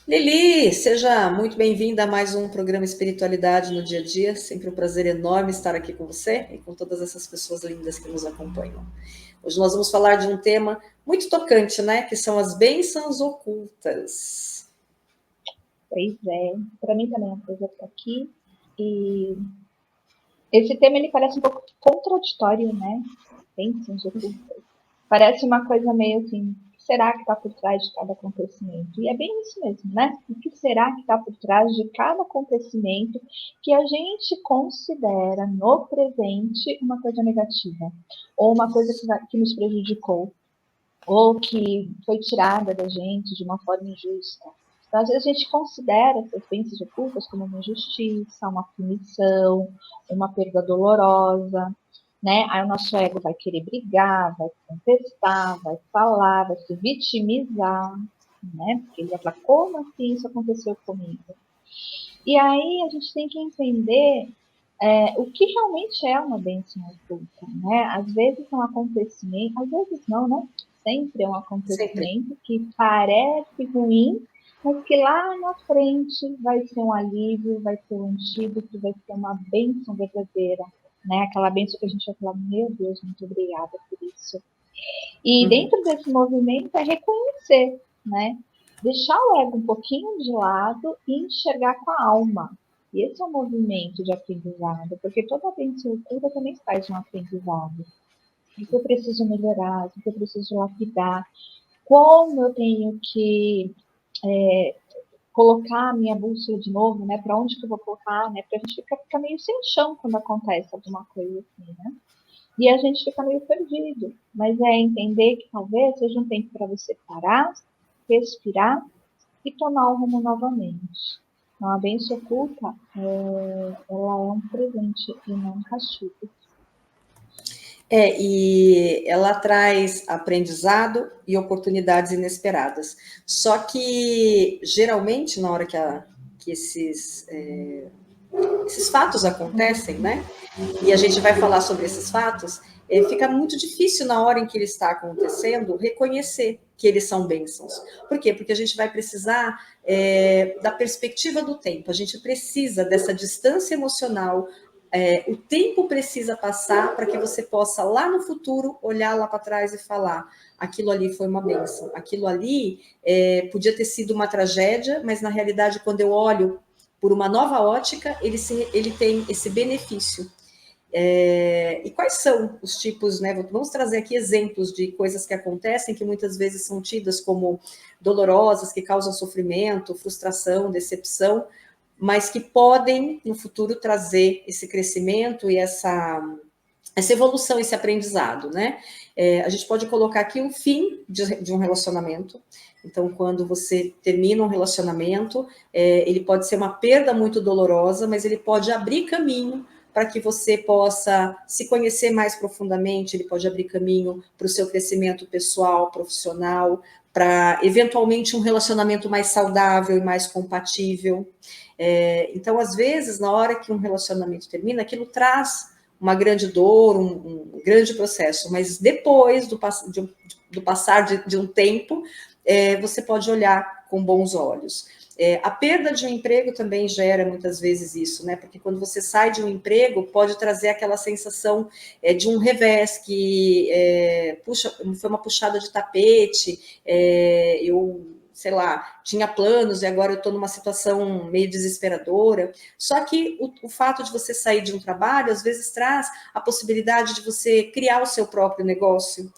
Lili, seja muito bem-vinda a mais um programa Espiritualidade no Dia a Dia. Sempre um prazer enorme estar aqui com você e com todas essas pessoas lindas que nos acompanham. Hoje nós vamos falar de um tema muito tocante, né? Que são as bênçãos ocultas. Pois é, para mim também é um prazer estar aqui. E esse tema ele parece um pouco contraditório, né? Bênçãos ocultas. Parece uma coisa meio assim, o que será que está por trás de cada acontecimento? E é bem isso mesmo, né? O que será que está por trás de cada acontecimento que a gente considera no presente uma coisa negativa? Ou uma coisa que nos prejudicou? Ou que foi tirada da gente de uma forma injusta. Então, às vezes a gente considera essas bênçãos ocultas como uma injustiça, uma punição, uma perda dolorosa, né? Aí o nosso ego vai querer brigar, vai contestar, vai falar, vai se vitimizar, né? Porque ele vai falar, como assim isso aconteceu comigo? E aí a gente tem que entender o que realmente é uma bênção oculta, né? Às vezes é um acontecimento, às vezes não, né? Sempre é um Sempre. acontecimento que parece ruim, mas que lá na frente vai ser um alívio, vai ser um antídoto, vai ser uma bênção verdadeira, né? Aquela bênção que a gente vai falar, meu Deus, muito obrigada por isso. E Uhum. dentro desse movimento é reconhecer, né? Deixar o ego um pouquinho de lado e enxergar com a alma. E esse é um movimento de aprendizado, porque toda bênção oculta também faz um aprendizado. O que eu preciso melhorar, o que eu preciso lapidar, como eu tenho que colocar a minha bússola de novo, né? Para onde que eu vou colocar, né? Para a gente ficar meio sem chão quando acontece alguma coisa assim, né? E a gente fica meio perdido. Mas é entender que talvez seja um tempo para você parar, respirar e tomar o rumo novamente. Então, a bênção oculta, ela é um presente e não um castigo. E ela traz aprendizado e oportunidades inesperadas. Só que, geralmente, na hora que esses fatos acontecem, né? E a gente vai falar sobre esses fatos, fica muito difícil na hora em que ele está acontecendo reconhecer que eles são bênçãos. Por quê? Porque a gente vai precisar da perspectiva do tempo, a gente precisa dessa distância emocional. O tempo precisa passar para que você possa, lá no futuro, olhar lá para trás e falar: aquilo ali foi uma bênção, aquilo ali podia ter sido uma tragédia, mas na realidade, quando eu olho por uma nova ótica, ele tem esse benefício. E quais são os tipos, né? Vamos trazer aqui exemplos de coisas que acontecem que muitas vezes são tidas como dolorosas, que causam sofrimento, frustração, decepção, mas que podem no futuro trazer esse crescimento e essa evolução, esse aprendizado, né? A gente pode colocar aqui o fim de um relacionamento. Então, quando você termina um relacionamento, ele pode ser uma perda muito dolorosa, mas ele pode abrir caminho para que você possa se conhecer mais profundamente, ele pode abrir caminho para o seu crescimento pessoal, profissional, para eventualmente um relacionamento mais saudável e mais compatível. Então, às vezes, na hora que um relacionamento termina, aquilo traz uma grande dor, um grande processo, mas depois do passar de um tempo, você pode olhar com bons olhos. A perda de um emprego também gera muitas vezes isso, né? Porque quando você sai de um emprego, pode trazer aquela sensação de um revés, que puxa, foi uma puxada de tapete, eu sei lá, tinha planos e agora eu estou numa situação meio desesperadora. Só que o fato de você sair de um trabalho, às vezes traz a possibilidade de você criar o seu próprio negócio,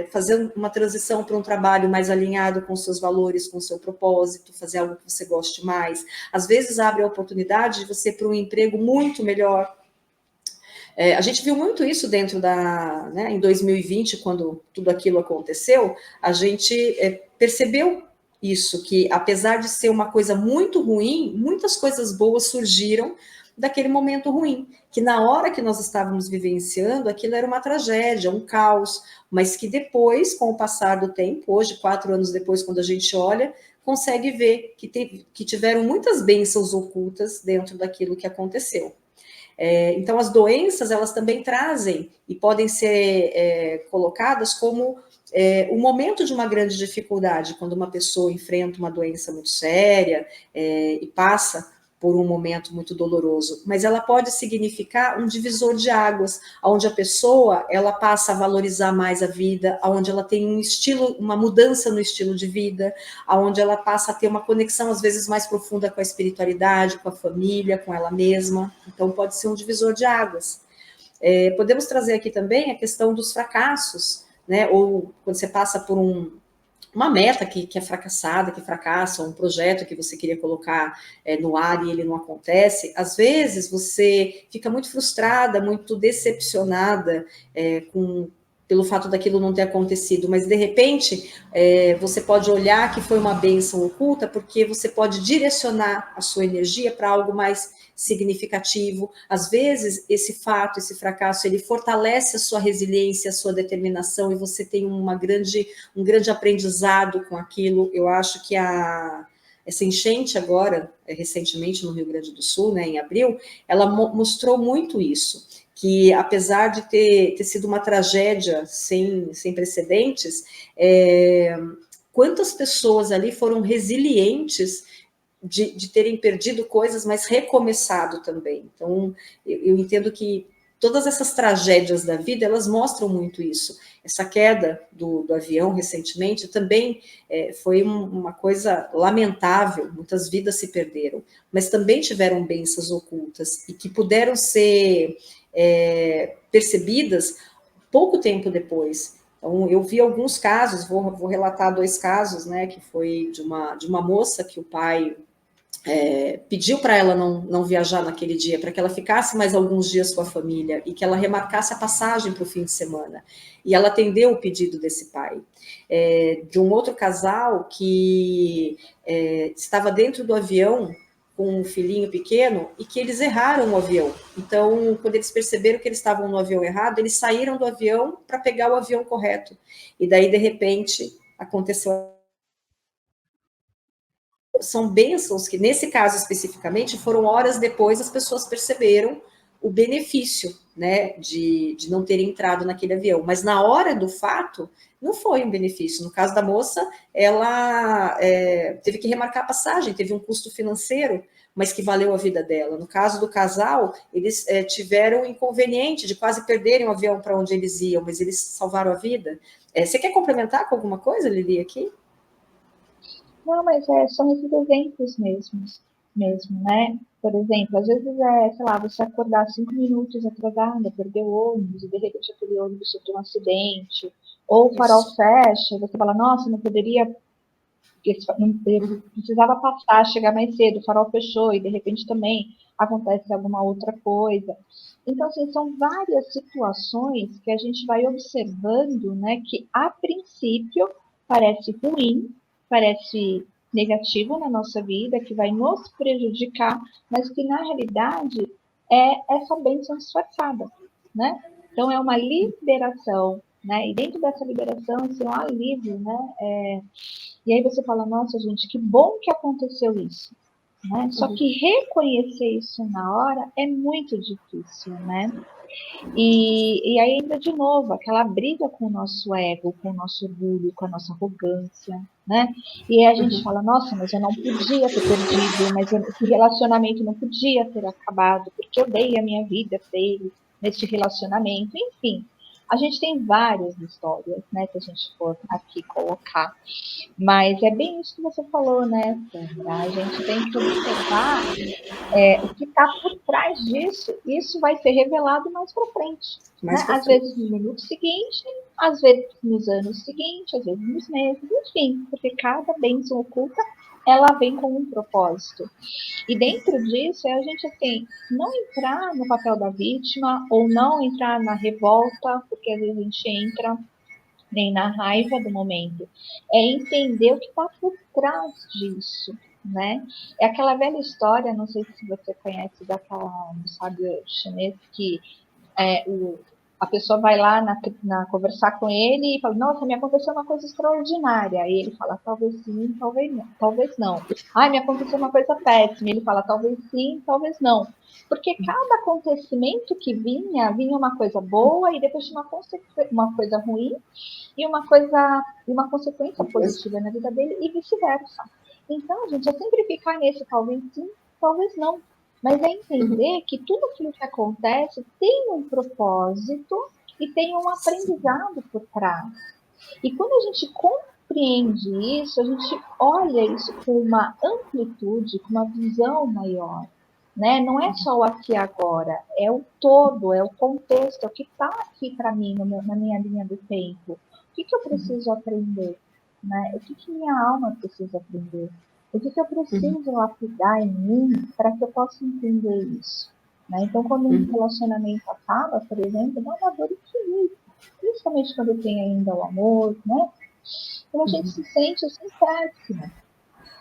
fazer uma transição para um trabalho mais alinhado com seus valores, com o seu propósito, fazer algo que você goste mais. Às vezes abre a oportunidade de você ir para um emprego muito melhor. A gente viu muito isso dentro né, em 2020, quando tudo aquilo aconteceu, a gente percebeu isso, que apesar de ser uma coisa muito ruim, muitas coisas boas surgiram daquele momento ruim, que na hora que nós estávamos vivenciando, aquilo era uma tragédia, um caos, mas que depois, com o passar do tempo, hoje, 4 anos depois, quando a gente olha, consegue ver que tiveram muitas bênçãos ocultas dentro daquilo que aconteceu. Então, as doenças, elas também trazem e podem ser colocadas como o momento de uma grande dificuldade, quando uma pessoa enfrenta uma doença muito séria e passa por um momento muito doloroso, mas ela pode significar um divisor de águas, onde a pessoa ela passa a valorizar mais a vida, onde ela tem um estilo, uma mudança no estilo de vida, onde ela passa a ter uma conexão às vezes mais profunda com a espiritualidade, com a família, com ela mesma. Então pode ser um divisor de águas. Podemos trazer aqui também a questão dos fracassos, né? Ou quando você passa por uma meta que é fracassada, que fracassa, um projeto que você queria colocar no ar e ele não acontece, às vezes você fica muito frustrada, muito decepcionada pelo fato daquilo não ter acontecido, mas de repente você pode olhar que foi uma bênção oculta, porque você pode direcionar a sua energia para algo mais significativo. Às vezes, esse fato, esse fracasso, ele fortalece a sua resiliência, a sua determinação, e você tem um grande aprendizado com aquilo. Eu acho que essa enchente agora, recentemente no Rio Grande do Sul, né, em abril, ela mostrou muito isso, que apesar de ter sido uma tragédia sem precedentes, quantas pessoas ali foram resilientes de terem perdido coisas, mas recomeçado também. Então, eu entendo que todas essas tragédias da vida, elas mostram muito isso. Essa queda do avião recentemente também foi uma coisa lamentável, muitas vidas se perderam, mas também tiveram bênçãos ocultas e que puderam ser percebidas pouco tempo depois. Então, eu vi alguns casos, vou relatar 2 casos, né, que foi de uma moça que o pai pediu para ela não viajar naquele dia, para que ela ficasse mais alguns dias com a família e que ela remarcasse a passagem para o fim de semana. E ela atendeu o pedido desse pai. De um outro casal que estava dentro do avião com um filhinho pequeno e que eles erraram o avião. Então, quando eles perceberam que eles estavam no avião errado, eles saíram do avião para pegar o avião correto. E daí, de repente, aconteceu. São bênçãos que, nesse caso especificamente, foram horas depois as pessoas perceberam o benefício, né, de não terem entrado naquele avião. Mas na hora do fato, não foi um benefício. No caso da moça, ela teve que remarcar a passagem, teve um custo financeiro, mas que valeu a vida dela. No caso do casal, eles tiveram o inconveniente de quase perderem o avião para onde eles iam, mas eles salvaram a vida. Você quer complementar com alguma coisa, Lili, aqui? Não, mas são esses exemplos mesmo, né? Por exemplo, às vezes sei lá, você acordar 5 minutos atrasada, perder o ônibus, e de repente aquele ônibus sofreu um acidente, ou o farol Isso. fecha, e você fala, nossa, não poderia, não precisava passar, chegar mais cedo, o farol fechou, e de repente também acontece alguma outra coisa. Então, assim, são várias situações que a gente vai observando, né, que a princípio parece ruim, parece negativo na nossa vida, que vai nos prejudicar, mas que na realidade é essa bênção disfarçada, né? Então é uma liberação, né? E dentro dessa liberação, esse é um alívio, né? E aí você fala, nossa, gente, que bom que aconteceu isso. Né? Só que reconhecer isso na hora é muito difícil, né? E aí ainda de novo, aquela briga com o nosso ego, com o nosso orgulho, com a nossa arrogância, né? E aí a gente fala, nossa, mas eu não podia ter perdido, mas esse relacionamento não podia ter acabado, porque eu dei a minha vida para ele neste relacionamento, enfim. A gente tem várias histórias, né, se a gente for aqui colocar. Mas é bem isso que você falou, né, Sandra? A gente tem que observar o que está por trás disso. Isso vai ser revelado mais para frente. Mais Né? para Às frente. vezes no minuto seguinte, às vezes nos anos seguintes, às vezes nos meses, enfim, porque cada bênção oculta ela vem com um propósito. E dentro disso é a gente assim, não entrar no papel da vítima ou não entrar na revolta, porque às vezes a gente entra nem na raiva do momento, é entender o que está por trás disso, né? É aquela velha história, não sei se você conhece daquela do sábio chinês que a pessoa vai lá conversar com ele e fala, nossa, me aconteceu uma coisa extraordinária. Aí ele fala, talvez sim, talvez não. Talvez não. Ai, me aconteceu uma coisa péssima. Ele fala, talvez sim, talvez não. Porque cada acontecimento que vinha uma coisa boa e depois tinha uma coisa ruim e uma consequência positiva na vida dele e vice-versa. Então, gente, é sempre ficar nesse talvez sim, talvez não. Mas é entender que tudo aquilo que acontece tem um propósito e tem um aprendizado por trás. E quando a gente compreende isso, a gente olha isso com uma amplitude, com uma visão maior. Né? Não é só o aqui e agora, é o todo, é o contexto, é o que está aqui para mim na minha linha do tempo. O que eu preciso aprender? Né? O que minha alma precisa aprender? O que eu preciso lapidar em mim para que eu possa entender isso? Né? Então, quando um relacionamento acaba, por exemplo, dá uma dor infinita, principalmente quando tem ainda o amor, né? Então a gente se sente assim péssima.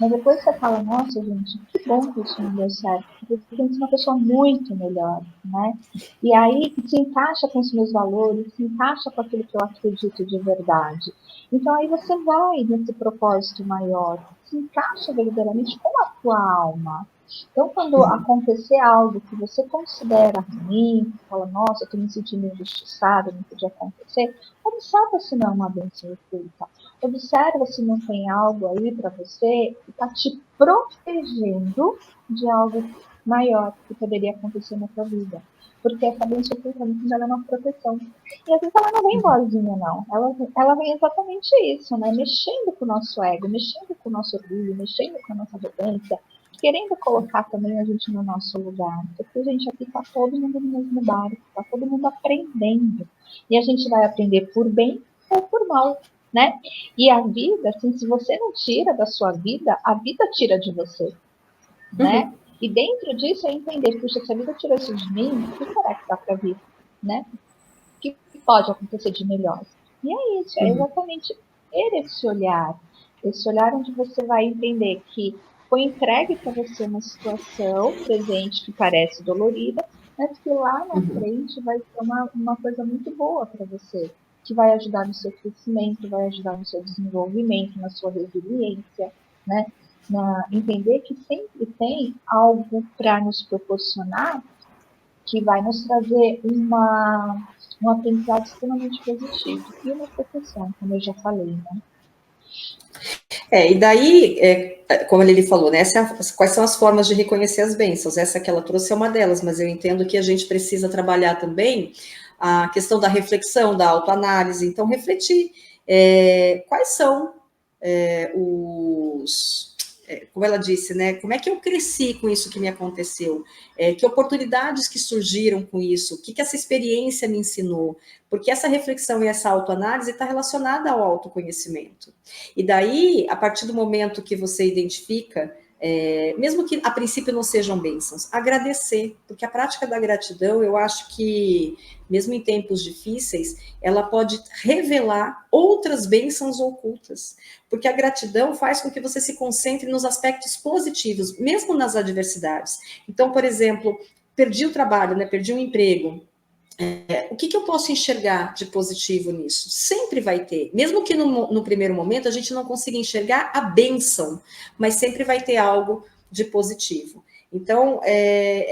Mas depois você fala, nossa, gente, que bom que isso não deu certo, porque eu tenho uma pessoa muito melhor, né? E aí se encaixa com os meus valores, se encaixa com aquilo que eu acredito de verdade. Então aí você vai nesse propósito maior, se encaixa verdadeiramente com a tua alma. Então, quando acontecer algo que você considera ruim, fala, nossa, eu estou me sentindo injustiçada, não podia acontecer, observa se não é uma bênção oculta. Observa se não tem algo aí para você que está te protegendo de algo maior que poderia acontecer na sua vida. Porque essa bênção oculta ela é uma proteção. E às vezes ela não vem boazinha, não. Ela vem exatamente isso, né? Mexendo com o nosso ego, mexendo com o nosso orgulho, mexendo com a nossa arrogância, querendo colocar também a gente no nosso lugar. Porque, gente, aqui está todo mundo no mesmo barco, está todo mundo aprendendo. E a gente vai aprender por bem ou por mal, né? E a vida, assim, se você não tira da sua vida, a vida tira de você, né? E dentro disso é entender, puxa, se a vida tirou isso de mim, o que será que dá para vir, né? O que pode acontecer de melhor? E é isso, é exatamente ter esse olhar onde você vai entender que foi entregue para você uma situação presente que parece dolorida, mas que lá na frente vai ser uma coisa muito boa para você, que vai ajudar no seu crescimento, vai ajudar no seu desenvolvimento, na sua resiliência, né? Entender que sempre tem algo para nos proporcionar que vai nos trazer um aprendizado extremamente positivo e uma proteção, como eu já falei, né? E daí, como ele falou, né, quais são as formas de reconhecer as bênçãos? Essa que ela trouxe é uma delas, mas eu entendo que a gente precisa trabalhar também a questão da reflexão, da autoanálise. Então, refletir quais são como ela disse, né? Como é que eu cresci com isso que me aconteceu? Que oportunidades que surgiram com isso? O que essa experiência me ensinou? Porque essa reflexão e essa autoanálise está relacionada ao autoconhecimento. E daí, a partir do momento que você identifica, mesmo que a princípio não sejam bênçãos, agradecer, porque a prática da gratidão, eu acho que, mesmo em tempos difíceis, ela pode revelar outras bênçãos ocultas, porque a gratidão faz com que você se concentre nos aspectos positivos, mesmo nas adversidades. Então, por exemplo, perdi o trabalho, né? Perdi um emprego. O que eu posso enxergar de positivo nisso? Sempre vai ter, mesmo que no primeiro momento a gente não consiga enxergar a bênção, mas sempre vai ter algo de positivo. Então,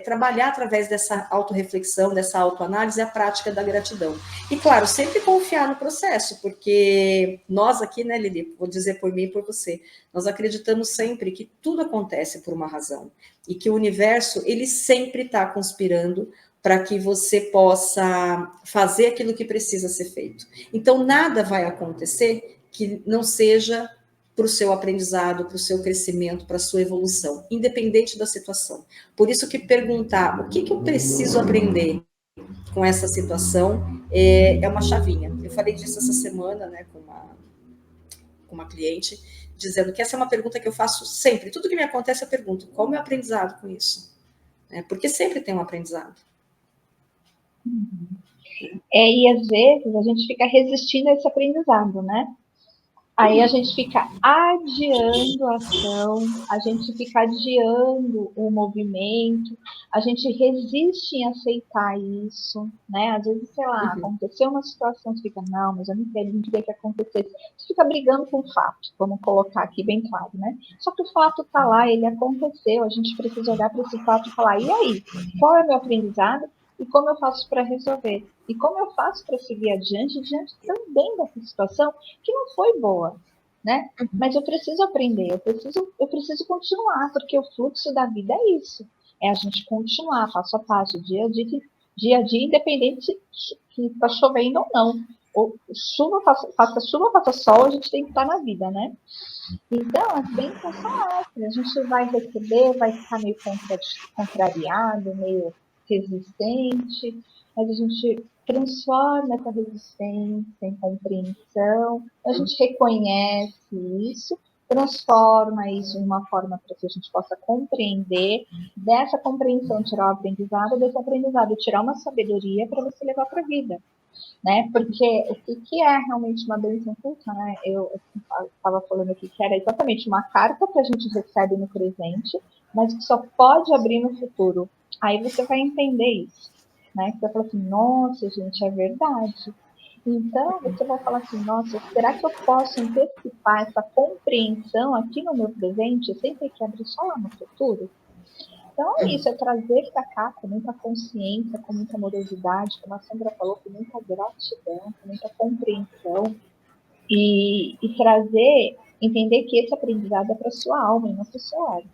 trabalhar através dessa autorreflexão, dessa autoanálise, a prática da gratidão. E, claro, sempre confiar no processo, porque nós aqui, né, Lili, vou dizer por mim e por você, nós acreditamos sempre que tudo acontece por uma razão, e que o universo, ele sempre está conspirando para que você possa fazer aquilo que precisa ser feito. Então, nada vai acontecer que não seja para o seu aprendizado, para o seu crescimento, para a sua evolução, independente da situação. Por isso que perguntar o que eu preciso aprender com essa situação é uma chavinha. Eu falei disso essa semana, né, com uma cliente, dizendo que essa é uma pergunta que eu faço sempre. Tudo que me acontece, eu pergunto, qual é o meu aprendizado com isso? Porque sempre tem um aprendizado. E às vezes a gente fica resistindo a esse aprendizado, né? Aí a gente fica adiando a ação, a gente fica adiando o movimento, a gente resiste em aceitar isso, né? Às vezes, sei lá, aconteceu uma situação, você fica, não, mas eu não queria que acontecesse. Você fica brigando com o fato, vamos colocar aqui bem claro, né? Só que o fato tá lá, ele aconteceu, a gente precisa olhar para esse fato e falar, e aí? Qual é o meu aprendizado? E como eu faço para resolver? E como eu faço para seguir adiante, diante também dessa situação que não foi boa, né? Mas eu preciso aprender, eu preciso continuar, porque o fluxo da vida é isso. É a gente continuar passo a passo, dia a dia, independente se está chovendo ou não. Ou chuva, faça chuva, faça sol, a gente tem que estar na vida, né? Então, as bênçãos são essas. A gente vai receber, vai ficar meio contrariado, meio resistente, mas a gente transforma essa resistência em compreensão, a gente reconhece isso, transforma isso em uma forma para que a gente possa compreender, dessa compreensão tirar o aprendizado, desse aprendizado tirar uma sabedoria para você levar para a vida. Né? Porque o que é realmente uma bênção oculta, né? Eu estava falando aqui que era exatamente uma carta que a gente recebe no presente, mas que só pode abrir no futuro. Aí você vai entender isso, né? Você vai falar assim, nossa, gente, é verdade. Então, você vai falar assim, nossa, será que eu posso antecipar essa compreensão aqui no meu presente sem ter que abrir só lá no futuro? Então é isso, é trazer para cá com muita consciência, com muita amorosidade, como a Sandra falou, com muita gratidão, com muita compreensão e trazer, entender que esse aprendizado é para sua alma e não para o seu ego.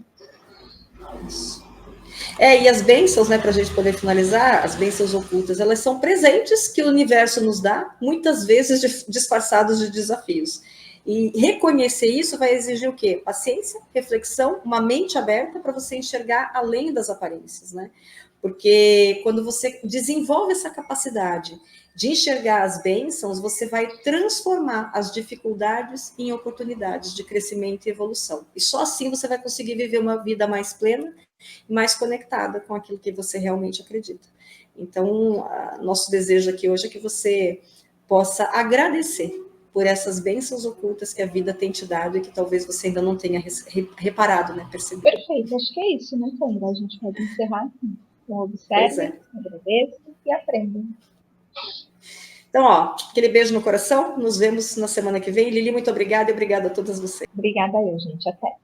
E as bênçãos, né, para a gente poder finalizar, as bênçãos ocultas, elas são presentes que o universo nos dá, muitas vezes disfarçados de desafios. E reconhecer isso vai exigir o quê? Paciência, reflexão, uma mente aberta para você enxergar além das aparências, né? Porque quando você desenvolve essa capacidade de enxergar as bênçãos, você vai transformar as dificuldades em oportunidades de crescimento e evolução. E só assim você vai conseguir viver uma vida mais plena e mais conectada com aquilo que você realmente acredita. Então, nosso desejo aqui hoje é que você possa agradecer por essas bênçãos ocultas que a vida tem te dado e que talvez você ainda não tenha reparado, né? Percebido. Perfeito, acho que é isso, né, Sandra? A gente pode encerrar assim. Então, observem, agradeçam e aprendam. Então, ó, aquele beijo no coração. Nos vemos na semana que vem. Lili, muito obrigada e obrigada a todas vocês. Obrigada eu, gente. Até.